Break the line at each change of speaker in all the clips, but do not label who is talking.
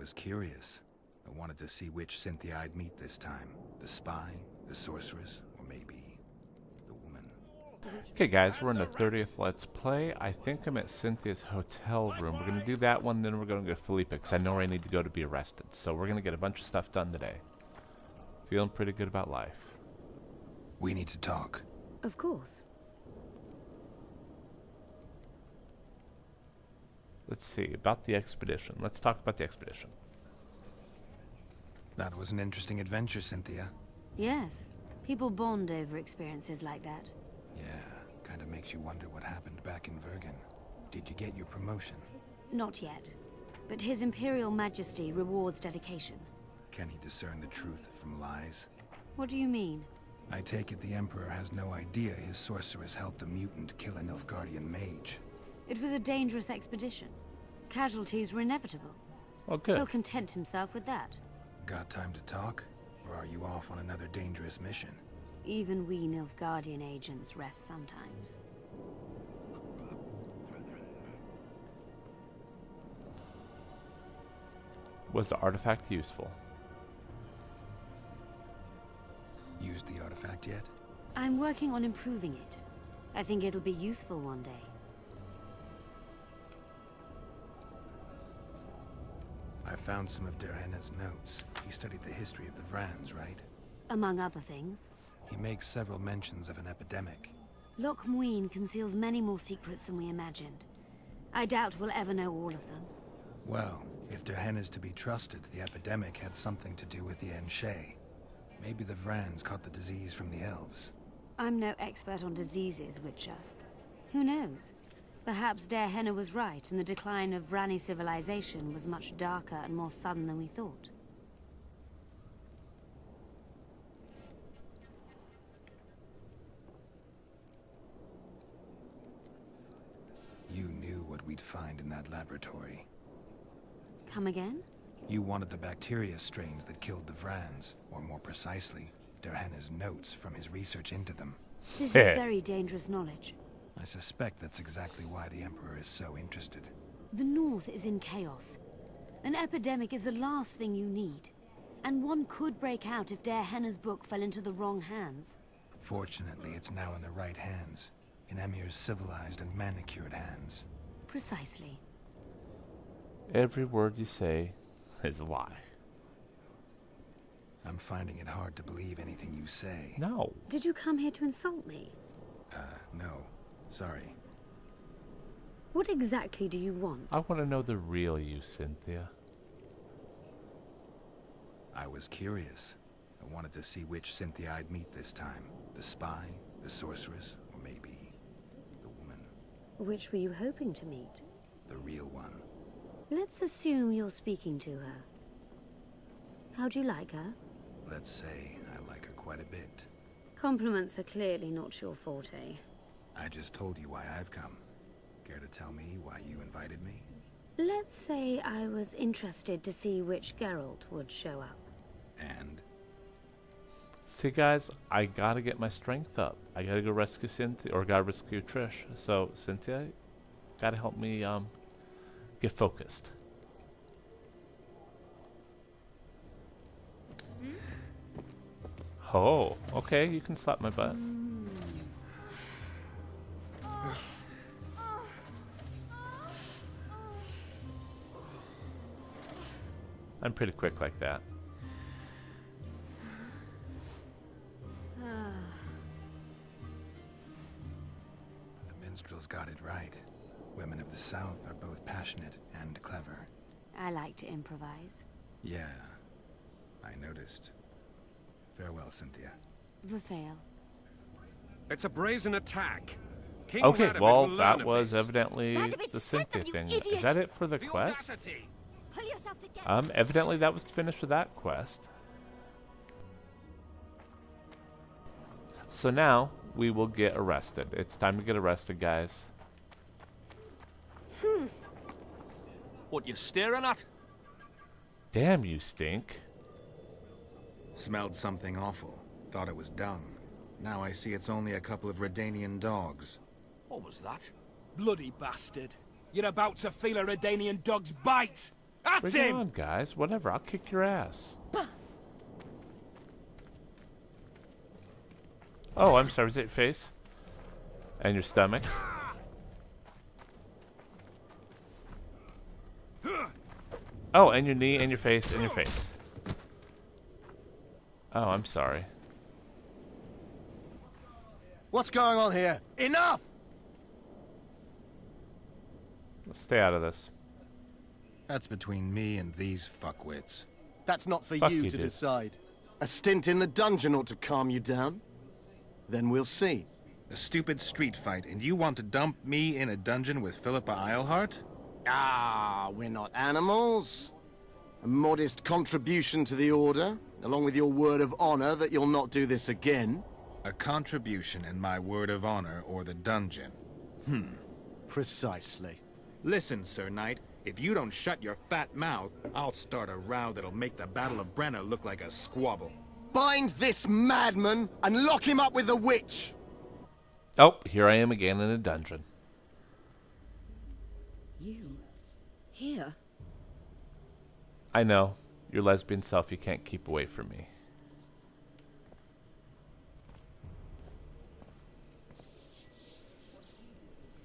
was curious. I wanted to see which Cynthia I'd meet this time. The spy, the sorceress, or maybe the woman.
Okay guys, we're in the 30th Let's Play. I think I'm at Cynthia's hotel room. We're going to do that one, then we're going to go to Felipe, because I know where I need to go to be arrested. So we're going to get a bunch of stuff done today. Feeling pretty good about life.
We need to talk.
Of course.
Let's see, about the expedition. Let's talk about the expedition.
That was an interesting adventure, Cynthia.
Yes. People bond over experiences like that.
Yeah, kind of makes you wonder what happened back in Vergen. Did you get your promotion?
Not yet. But His Imperial Majesty rewards dedication.
Can he discern the truth from lies?
What do you mean?
I take it the Emperor has no idea his sorceress helped a mutant kill a Nilfgaardian mage.
It was a dangerous expedition. Casualties were inevitable.
Oh, good.
He'll content himself with that.
Got time to talk? Or are you off on another dangerous mission?
Even we Nilfgaardian agents rest sometimes.
Was the artifact useful?
Used the artifact yet?
I'm working on improving it. I think it'll be useful one day.
I found some of Derhenna's notes. He studied the history of the Vrans, right?
Among other things.
He makes several mentions of an epidemic.
Loch Muin conceals many more secrets than we imagined. I doubt we'll ever know all of them.
Well, if Derhenna's to be trusted, the epidemic had something to do with the Enshe. Maybe the Vrans caught the disease from the elves.
I'm no expert on diseases, Witcher. Who knows? Perhaps Derhenna was right, and the decline of Vrani civilization was much darker and more sudden than we thought.
You knew what we'd find in that laboratory.
Come again?
You wanted the bacteria strains that killed the Vrans, or more precisely, Derhenna's notes from his research into them.
This is very dangerous knowledge.
I suspect that's exactly why the Emperor is so interested.
The North is in chaos. An epidemic is the last thing you need. And one could break out if Derhenna's book fell into the wrong hands.
Fortunately, it's now in the right hands. In Emir's civilized and manicured hands.
Precisely.
Every word you say is a lie.
I'm finding it hard to believe anything you say.
No.
Did you come here to insult me?
No. Sorry.
What exactly do you want?
I want to know the real you, Cynthia.
I was curious. I wanted to see which Cynthia I'd meet this time. The spy, the sorceress, or maybe the woman.
Which were you hoping to meet?
The real one.
Let's assume you're speaking to her. How do you like her?
Let's say I like her quite a bit.
Compliments are clearly not your forte.
I just told you why I've come. Care to tell me why you invited me?
Let's say I was interested to see which Geralt would show up.
And?
See guys, I gotta get my strength up. I gotta go rescue Cynthia, or gotta rescue Trish. So Cynthia, gotta help me get focused. Oh, okay, you can slap my butt. I'm pretty quick like that.
The minstrel's got it right. Women of the South are both passionate and clever.
I like to improvise.
Yeah, I noticed. Farewell, Cynthia.
Verfail.
It's a brazen attack. King
Okay,
Vladimir
well,
will learn
that
of
was
this.
evidently
Vladimir
the
sent
Cynthia
them, you
thing.
idiot!
Is that it for the
The
quest?
audacity.
Pull yourself together.
Evidently that was finished with that quest. So now, we will get arrested. It's time to get arrested, guys.
What you staring at?
Damn, you stink.
Smelled something awful. Thought it was dung. Now I see it's only a couple of Redanian dogs.
What was that?
Bloody bastard. You're about to feel a Redanian dog's bite!
That's
Bring it
him!
on, guys. Whatever. I'll kick your ass. Oh, I'm sorry. Was it your face? And your stomach? Oh, and your knee, and your face, and your face. Oh, I'm sorry.
What's going on here? Enough!
Let's stay out of this.
That's between me and these fuckwits.
That's not for
Fuck
you
you,
to
dude.
decide. A stint in the dungeon ought to calm you down. Then we'll see.
A stupid street fight, and you want to dump me in a dungeon with Philippa Eilhart?
Ah, we're not animals. A modest contribution to the Order, along with your word of honor that you'll not do this again.
A contribution and my word of honor, or the dungeon.
Precisely.
Listen, Sir Knight, if you don't shut your fat mouth, I'll start a row that'll make the Battle of Brenna look like a squabble.
Bind this madman and lock him up with the witch!
Oh, here I am again in a dungeon.
You? Here?
I know. Your lesbian self you can't keep away from me.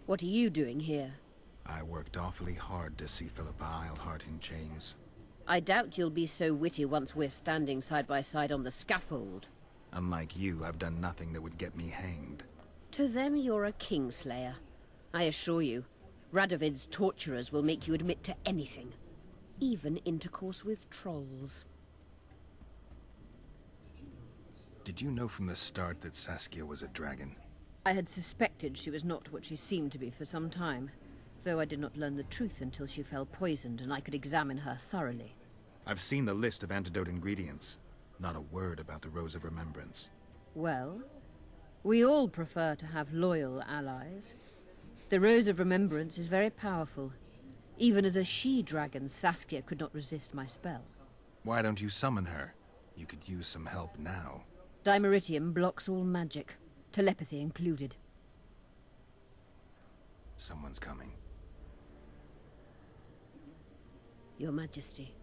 What are you doing here?
I worked awfully hard to see Philippa Eilhart in chains.
I doubt you'll be so witty once we're standing side by side on the scaffold.
Unlike you, I've done nothing that would get me hanged.
To them, you're a kingslayer. I assure you, Radovid's torturers will make you admit to anything. Even intercourse with trolls.
Did you know from the start that Saskia was a dragon?
I had suspected she was not what she seemed to be for some time, though I did not learn the truth until she fell poisoned and I could examine her thoroughly.
I've seen the list of antidote ingredients. Not a word about the Rose of Remembrance.
Well, we all prefer to have loyal allies. The Rose of Remembrance is very powerful. Even as a she-dragon, Saskia could not resist my spell.
Why don't you summon her? You could use some help now.
Dimeritium blocks all magic, telepathy included.
Someone's coming.
Your Majesty.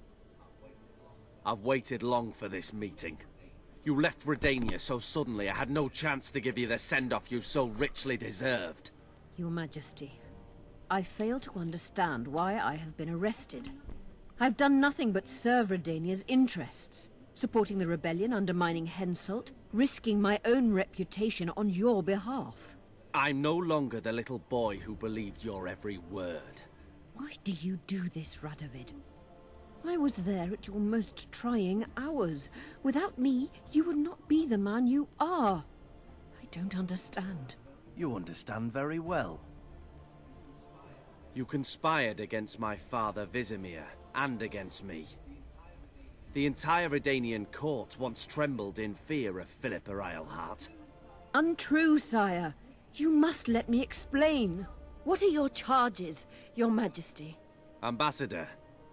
I've waited long for this meeting. You left Redania so suddenly I had no chance to give you the send-off you so richly deserved.
Your Majesty, I fail to understand why I have been arrested. I've done nothing but serve Redania's interests, supporting the rebellion, undermining Henselt, risking my own reputation on your behalf.
I'm no longer the little boy who believed your every word.
Why do you do this, Radovid? I was there at your most trying hours. Without me, you would not be the man you are. I don't understand.
You understand very well. You conspired against my father Vizimir, and against me. The entire Redanian court once trembled in fear of Philippa Eilhart.
Untrue, sire. You must let me explain. What are your charges, your Majesty?
Ambassador,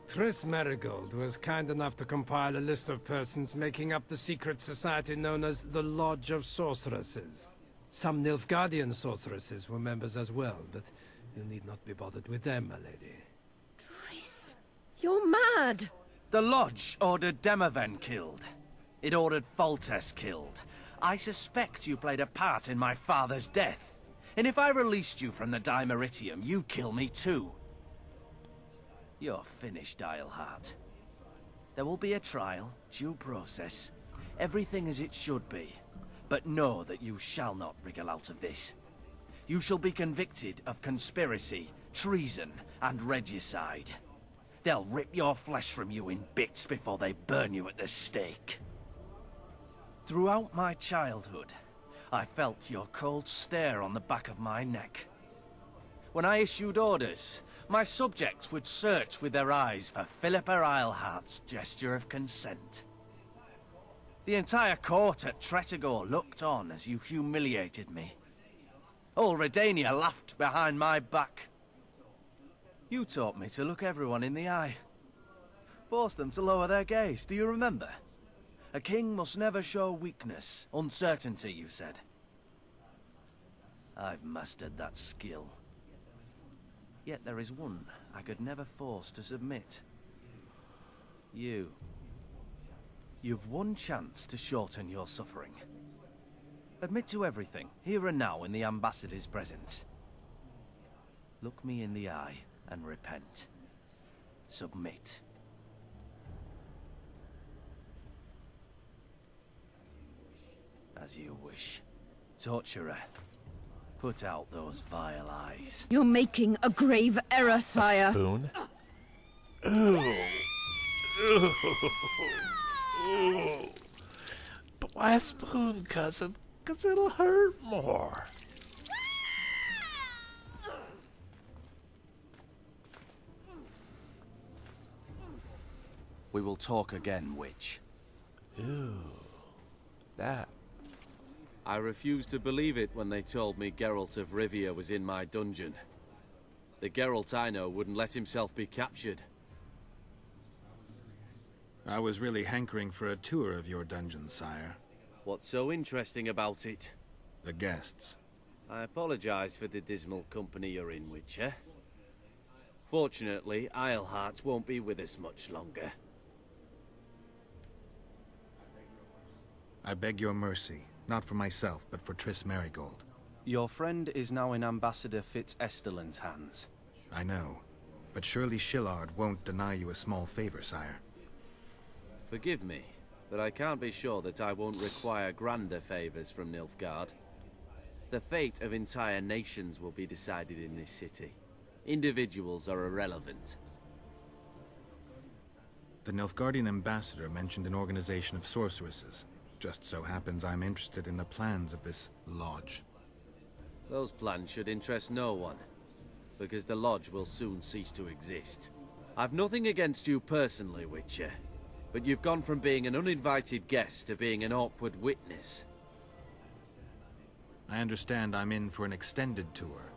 Triss Marigold was kind enough to compile a list of persons making up the secret society known as the Lodge of Sorceresses. Some Nilfgaardian sorceresses were members as well, but you need not be bothered with them, my lady.
Triss, you're mad!
the Lodge ordered Demaven killed. It ordered Foltest killed. I suspect you played a part in my father's death. And if I released you from the Dimeritium, you'd kill me too. You're finished, Eilhart. There will be a trial, due process, everything as it should be. But know that you shall not wriggle out of this. You shall be convicted of conspiracy, treason, and regicide. They'll rip your flesh from you in bits before they burn you at the stake. Throughout my childhood, I felt your cold stare on the back of my neck. When I issued orders, my subjects would search with their eyes for Philippa Eilhart's gesture of consent. The entire court at Tretogor looked on as you humiliated me. All Redania laughed behind my back. You taught me to look everyone in the eye. Forced them to lower their gaze, do you remember? A king must never show weakness, uncertainty, you said. I've mastered that skill. Yet there is one I could never force to submit. You. You've one chance to shorten your suffering. Admit to everything, here and now in the Ambassador's presence. Look me in the eye and repent. Submit. As you wish. Torturer, put out those vile eyes.
You're making a grave error, sire.
A spoon? Ooh. Ooh. Ooh. But why a spoon, cousin? 'Cause it'll hurt more.
We will talk again, witch.
Ooh. That.
I refused to believe it when they told me Geralt of Rivia was in my dungeon. The Geralt I know wouldn't let himself be captured.
I was really hankering for a tour of your dungeon, sire.
What's so interesting about it?
The guests.
I apologize for the dismal company you're in, Witcher. Fortunately, Isleheart won't be with us much longer.
I beg your mercy, not for myself, but for Triss Marigold.
Your friend is now in Ambassador Fitz-Esterlin's hands.
I know, but surely Shillard won't deny you a small favor, sire.
Forgive me, but I can't be sure that I won't require grander favors from Nilfgaard. The fate of entire nations will be decided in this city. Individuals are irrelevant.
The Nilfgaardian ambassador mentioned an organization of sorceresses. Just so happens I'm interested in the plans of this lodge.
Those plans should interest no one, because the lodge will soon cease to exist. I've nothing against you personally, Witcher, but you've gone from being an uninvited guest to being an awkward witness.
I understand I'm in for an extended tour.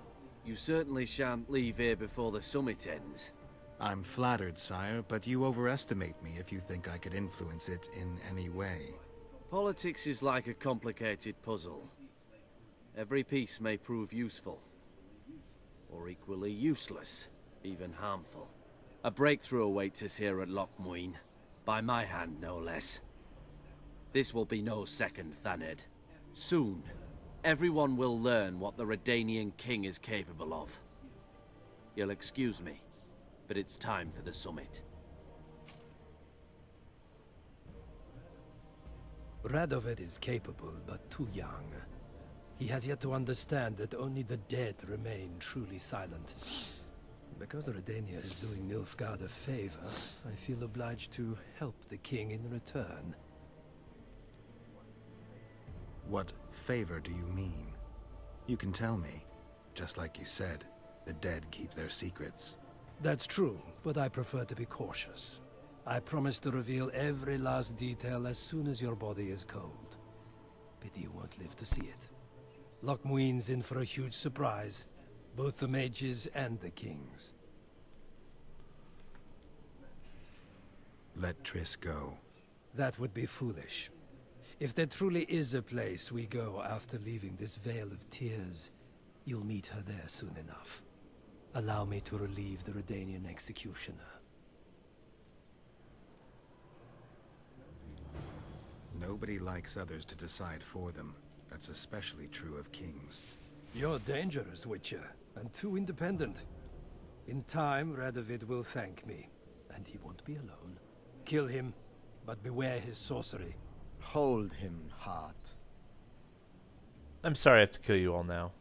You certainly shan't leave here before the summit ends.
I'm flattered, sire, but you overestimate me if you think I could influence it in any way.
Politics is like a complicated puzzle. Every piece may prove useful, or equally useless, even harmful. A breakthrough awaits us here at Loch Muin, by my hand no less. This will be no second Thaned. Soon, everyone will learn what the Redanian king is capable of. You'll excuse me, but it's time for the summit.
Radovid is capable, but too young. He has yet to understand that only the dead remain truly silent. Because Redania is doing Nilfgaard a favor, I feel obliged to help the king in return.
What favor do you mean? You can tell me. Just like you said, the dead keep their secrets.
That's true, but I prefer to be cautious. I promise to reveal every last detail as soon as your body is cold. Pity you won't live to see it. Loch Muin's in for a huge surprise, both the mages and the kings.
Let Triss go.
That would be foolish. If there truly is a place we go after leaving this Vale of Tears, you'll meet her there soon enough. Allow me to relieve the Redanian executioner.
Nobody likes others to decide for them. That's especially true of kings.
You're dangerous, Witcher, and too independent. In time, Radovid will thank me, and he won't be alone. Kill him, but beware his sorcery.
Hold him, Hart.
I'm sorry I have to kill you all now.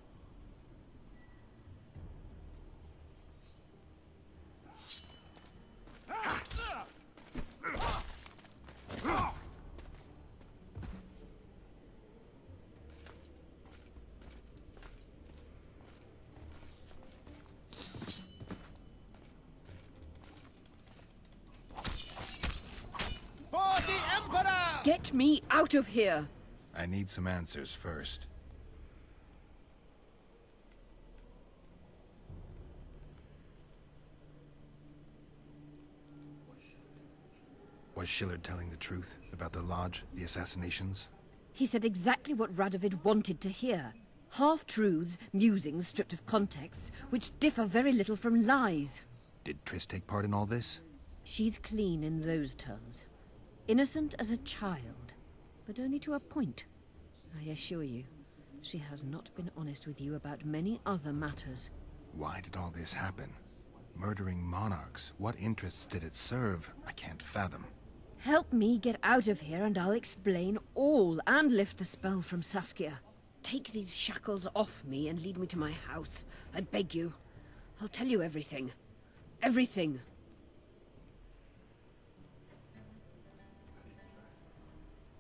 Get me out of here!
I need some answers first. Was Shillard telling the truth about the lodge, the assassinations?
He said exactly what Radovid wanted to hear. Half-truths, musings stripped of context, which differ very little from lies.
Did Triss take part in all this?
She's clean in those terms. Innocent as a child, but only to a point. I assure you, she has not been honest with you about many other matters.
Why did all this happen? Murdering monarchs, what interests did it serve? I can't fathom.
Help me get out of here and I'll explain all and lift the spell from Saskia. Take these shackles off me and lead me to my house. I beg you. I'll tell you everything. Everything.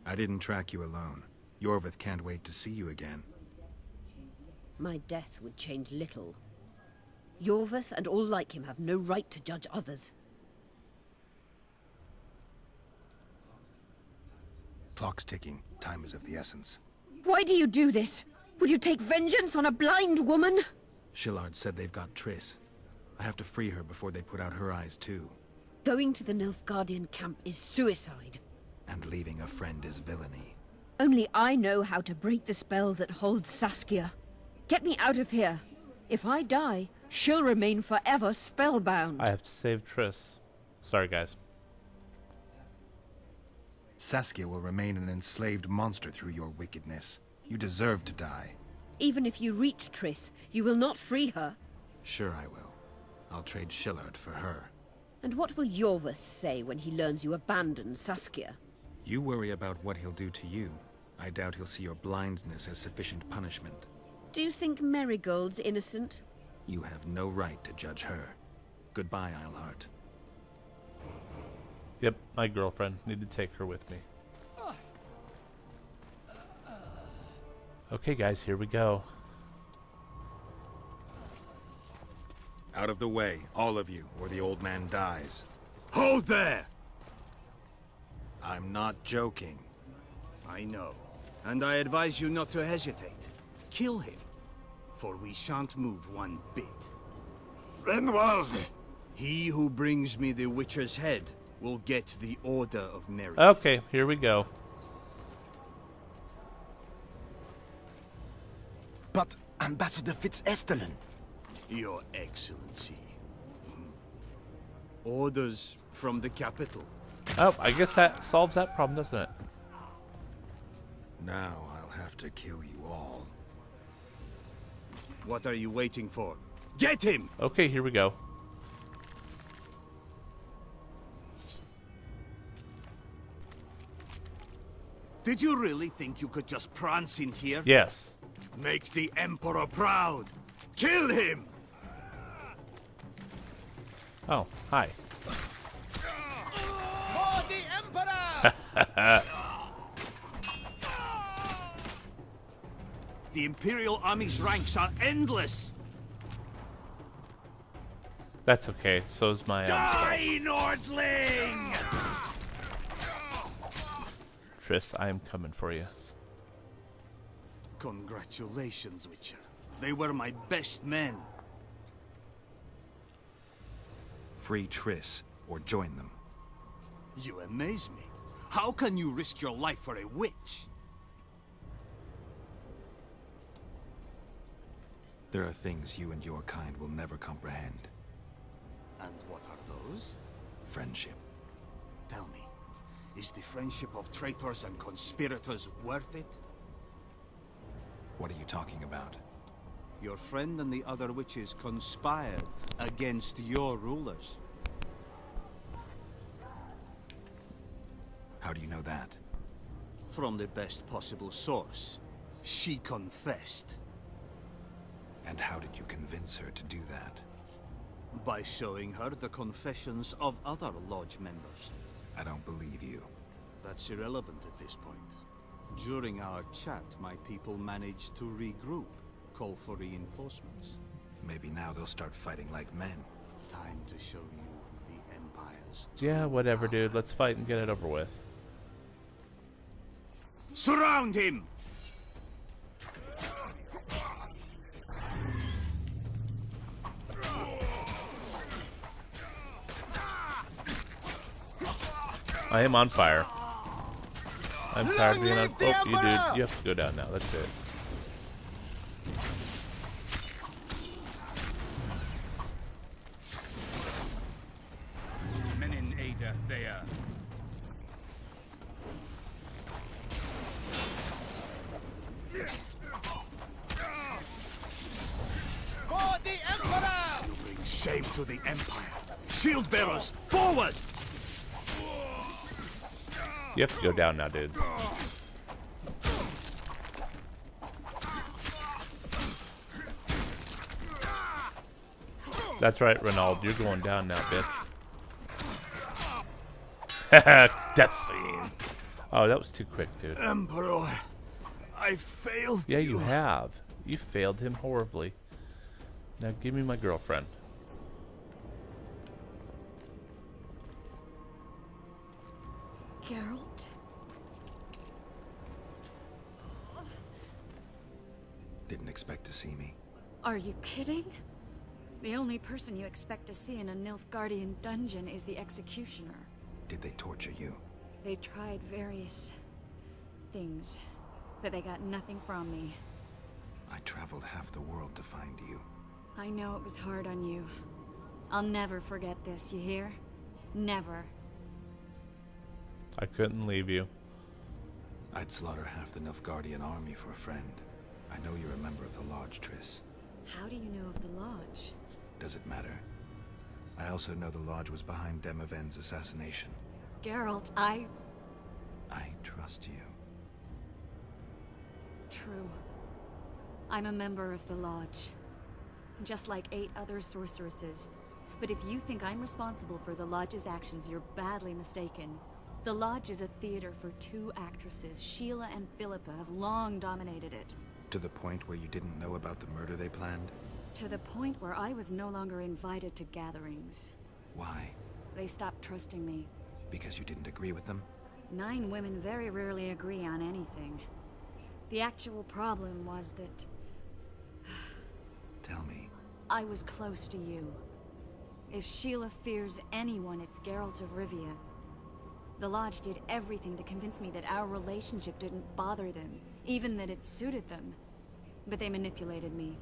I didn't track you alone. Yorvith can't wait to see you again.
My death would change little. Yorvith and all like him have no right to judge others.
Clock's ticking. Time is of the essence.
Why do you do this? Would you take vengeance on a blind woman?
Shillard said they've got Triss. I have to free her before they put out her eyes too.
Going to the Nilfgaardian camp is suicide.
And leaving a friend is villainy.
Only I know how to break the spell that holds Saskia. Get me out of here. If I die, she'll remain forever spellbound.
I have to save Triss. Sorry, guys.
Saskia will remain an enslaved monster through your wickedness. You deserve to die.
Even if you reach Triss, you will not free her.
Sure I will. I'll trade Shillard for her.
And what will Yorvith say when he learns you abandon Saskia?
You worry about what he'll do to you. I doubt he'll see your blindness as sufficient punishment.
Do you think Marigold's innocent?
You have no right to judge her. Goodbye, Eilhart.
Yep, my girlfriend. Need to take her with me. Okay, guys, here we go.
Out of the way, all of you, or the old man dies.
Hold there!
I'm not joking.
I know, and I advise you not to hesitate. Kill him, for we shan't move one bit. Renwald! He who brings me the Witcher's head will get the Order of Merit.
Okay, here we go.
But Ambassador Fitzestellen...
Your Excellency. Orders from the capital.
Oh, I guess that solves that problem, doesn't it?
Now I'll have to kill you all.
What are you waiting for? Get him!
Okay, here we go.
Did you really think you could just prance in here?
Yes.
Make the Emperor proud! Kill him!
Oh, hi.
For the Emperor!
The Imperial Army's ranks are endless!
That's okay. So's my
Die, Nordling!
Triss, I am coming for you.
Congratulations, Witcher. They were my best men.
Free Triss, or join them.
You amaze me. How can you risk your life for a witch?
There are things you and your kind will never comprehend.
And what are those?
Friendship.
Tell me, is the friendship of traitors and conspirators worth it?
What are you talking about?
Your friend and the other witches conspired against your rulers.
How do you know that?
From the best possible source. She confessed.
And how did you convince her to do that?
By showing her the confessions of other lodge members.
I don't believe you.
That's irrelevant at this point. During our chat, my people managed to regroup, call for reinforcements.
Maybe now they'll start fighting like men.
Time to show you the Empire's true
Yeah, whatever,
power.
dude. Let's fight and get it over with.
Surround him!
I am on fire. I'm tired of being on. Oh, you dude, you have to go down now. That's it.
Men in
to the Empire. Shield bearers, forward!
You have to go down now, dudes. That's right, Renaud. You're going down now, bitch. Death scene. Oh, that was too quick, dude.
Emperor, I failed
Yeah, you have. You failed him horribly. Now give me my girlfriend.
Geralt?
Didn't expect to see me.
Are you kidding? The only person you expect to see in a Nilfgaardian dungeon is the executioner.
Did they torture you?
They tried various things, but they got nothing from me.
I traveled half the world to find you.
I know it was hard on you. I'll never forget this, you hear? Never.
I couldn't leave you.
I'd slaughter half the Nilfgaardian army for a friend. I know you're a member of the Lodge, Triss.
How do you know of the Lodge?
Does it matter? I also know the Lodge was behind Demaven's assassination.
Geralt,
I trust you.
True. I'm a member of the Lodge. Just like 8 other sorceresses. But if you think I'm responsible for the Lodge's actions, you're badly mistaken. The Lodge is a theater for 2 actresses. Sheila and Philippa have long dominated it.
To the point where you didn't know about the murder they planned?
To the point where I was no longer invited to gatherings.
Why?
They stopped trusting me.
Because you didn't agree with them?
9 women very rarely agree on anything. The actual problem was that...
Tell me.
I was close to you. If Sheila fears anyone, it's Geralt of Rivia. The Lodge did everything to convince me that our relationship didn't bother them, even that it suited them. But they manipulated me.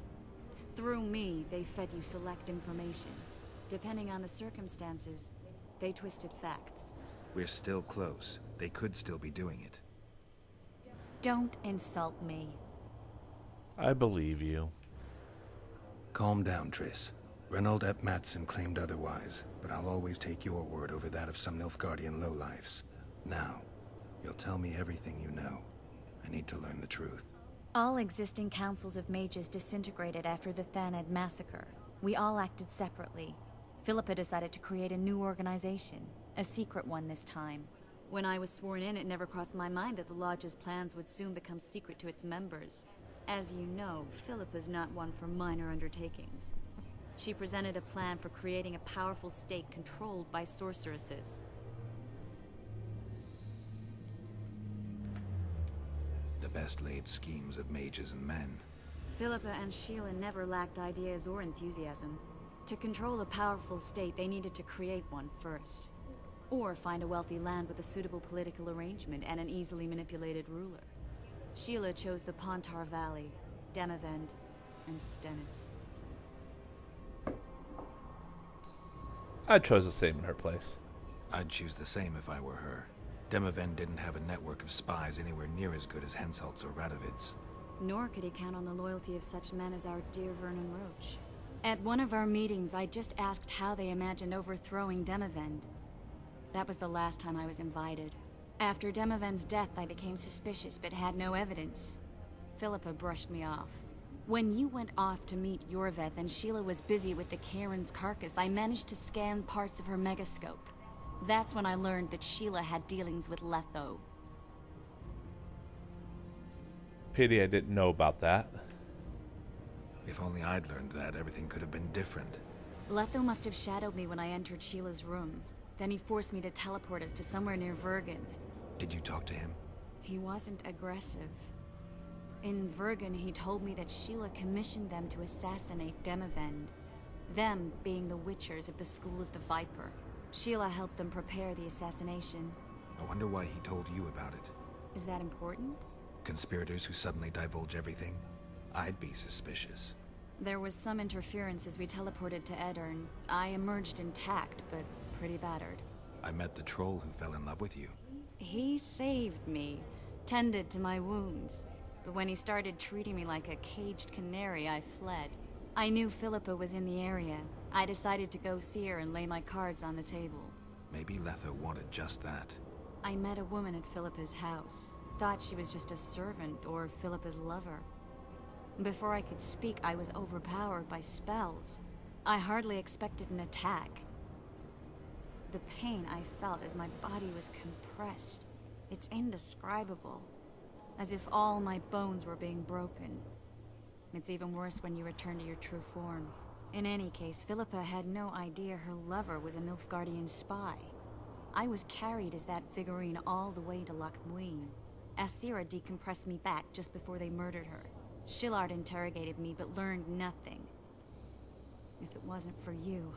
Through me, they fed you select information. Depending on the circumstances, they twisted facts.
We're still close. They could still be doing it.
Don't insult me.
I believe you.
Calm down, Triss. Reynold Ep Matson claimed otherwise, but I'll always take your word over that of some Nilfgaardian lowlifes. Now, you'll tell me everything you know. I need to learn the truth.
All existing councils of mages disintegrated after the Thanad massacre. We all acted separately. Philippa decided to create a new organization, a secret one this time. When I was sworn in, it never crossed my mind that the Lodge's plans would soon become secret to its members. As you know, Philippa's not one for minor undertakings. She presented a plan for creating a powerful state controlled by sorceresses.
The best laid schemes of mages and men.
Philippa and Sheila never lacked ideas or enthusiasm. To control a powerful state, they needed to create one first. Or find a wealthy land with a suitable political arrangement and an easily manipulated ruler. Sheila chose the Pontar Valley, Demavend, and Stennis.
I chose the same in her place.
I'd choose the same if I were her. Demavend didn't have a network of spies anywhere near as good as Henselt's or Radovid's.
Nor could he count on the loyalty of such men as our dear Vernon Roach. At one of our meetings, I just asked how they imagined overthrowing Demavend. That was the last time I was invited. After Demavend's death, I became suspicious, but had no evidence. Philippa brushed me off. When you went off to meet Yorveth and Sheila was busy with the Karen's carcass, I managed to scan parts of her megascope. That's when I learned that Sheila had dealings with Letho.
Pity I didn't know about that.
If only I'd learned that, everything could have been different.
Letho must have shadowed me when I entered Sheila's room. Then he forced me to teleport us to somewhere near Vergen.
Did you talk to him?
He wasn't aggressive. In Vergen, he told me that Sheila commissioned them to assassinate Demavend. Them being the Witchers of the School of the Viper. Sheila helped them prepare the assassination.
I wonder why he told you about it.
Is that important?
Conspirators who suddenly divulge everything? I'd be suspicious.
There was some interference as we teleported to Edirn. I emerged intact, but pretty battered.
I met the troll who fell in love with you.
He saved me, tended to my wounds. But when he started treating me like a caged canary, I fled. I knew Philippa was in the area. I decided to go see her and lay my cards on the table.
Maybe Letho wanted just that.
I met a woman at Philippa's house. Thought she was just a servant or Philippa's lover. Before I could speak, I was overpowered by spells. I hardly expected an attack. The pain I felt as my body was compressed. It's indescribable. As if all my bones were being broken. It's even worse when you return to your true form. In any case, Philippa had no idea her lover was a Nilfgaardian spy. I was carried as that figurine all the way to Loch Muin. Asira decompressed me back just before they murdered her. Shillard interrogated me but learned nothing. If it wasn't for you,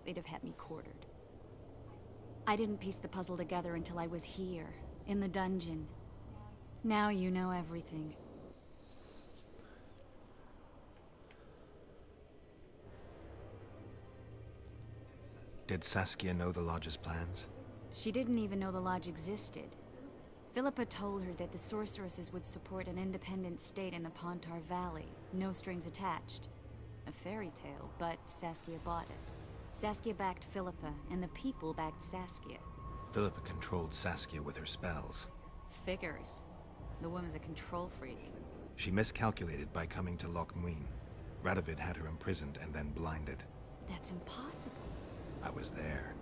they'd have had me quartered. I didn't piece the puzzle together until I was here, in the dungeon. Now you know everything.
Did Saskia know the Lodge's plans?
She didn't even know the Lodge existed. Philippa told her that the sorceresses would support an independent state in the Pontar Valley, no strings attached. A fairy tale, but Saskia bought it. Saskia backed Philippa, and the people backed Saskia.
Philippa controlled Saskia with her spells.
Figures. The woman's a control freak.
She miscalculated by coming to Loch Muin. Radovid had her imprisoned and then blinded.
That's impossible.
I was there.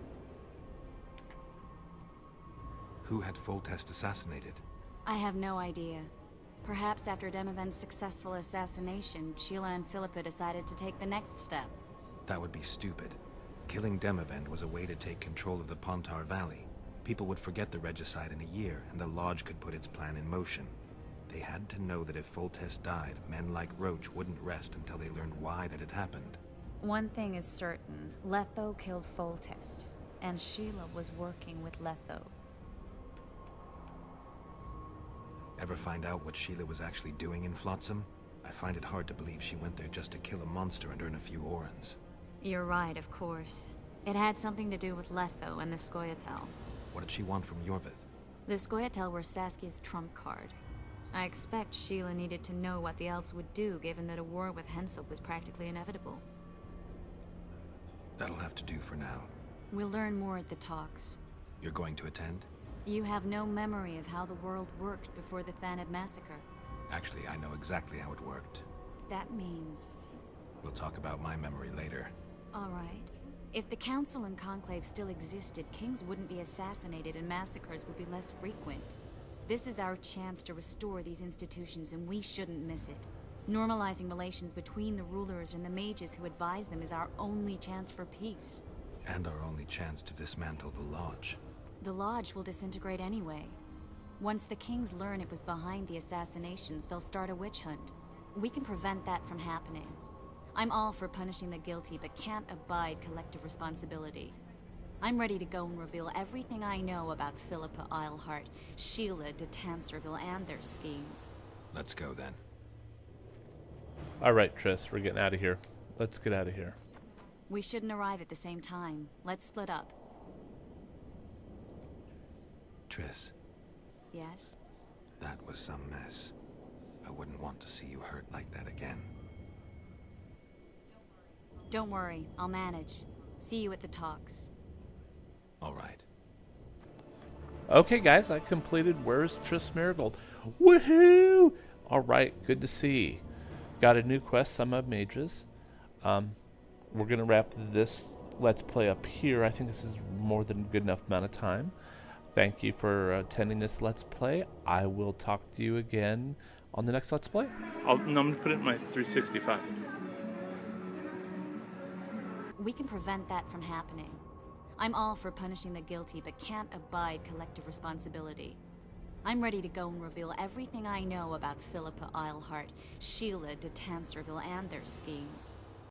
Who had Foltest assassinated?
I have no idea. Perhaps after Demavend's successful assassination, Sheila and Philippa decided to take the next step.
That would be stupid. Killing Demavend was a way to take control of the Pontar Valley. People would forget the regicide in a year, and the Lodge could put its plan in motion. They had to know that if Foltest died, men like Roach wouldn't rest until they learned why that had happened.
One thing is certain. Letho killed Foltest, and Sheila was working with Letho.
Ever find out what Sheila was actually doing in Flotsam? I find it hard to believe she went there just to kill a monster and earn a few orans.
You're right, of course. It had something to do with Letho and the Scoia'tael.
What did she want from Yorvith?
The Scoia'tael were Saskia's trump card. I expect Sheila needed to know what the elves would do, given that a war with Henselt was practically inevitable.
That'll have to do for now.
We'll learn more at the talks.
You're going to attend?
You have no memory of how the world worked before the Thanad massacre.
Actually, I know exactly how it worked.
That means...
We'll talk about my memory later.
All right. If the Council and Conclave still existed, kings wouldn't be assassinated and massacres would be less frequent. This is our chance to restore these institutions, and we shouldn't miss it. Normalizing relations between the rulers and the mages who advise them is our only chance for peace.
And our only chance to dismantle the Lodge.
The Lodge will disintegrate anyway. Once the kings learn it was behind the assassinations, they'll start a witch hunt. We can prevent that from happening. I'm all for punishing the guilty, but can't abide collective responsibility. I'm ready to go and reveal everything I know about Philippa Eilhart, Sheila de Tanserville, and their schemes.
Let's go then.
All right, Triss, we're getting out of here. Let's get out of here.
We shouldn't arrive at the same time. Let's split up.
Triss,
Yes?
that was some mess. I wouldn't want to see you hurt like that again.
Don't worry, I'll manage. See you at the talks.
All right.
Okay, guys, I completed Where's Triss Marigold. Woohoo! All right, good to see. Got a new quest, Some of Mages. We're going to wrap this Let's Play up here. I think this is more than a good enough amount of time. Thank you for attending this Let's Play. I will talk to you again on the next Let's Play.
I'm going to put it in my 365.
We can prevent that from happening. I'm all for punishing the guilty, but can't abide collective responsibility. I'm ready to go and reveal everything I know about Philippa Eilhart, Sheila de Tanserville, and their schemes.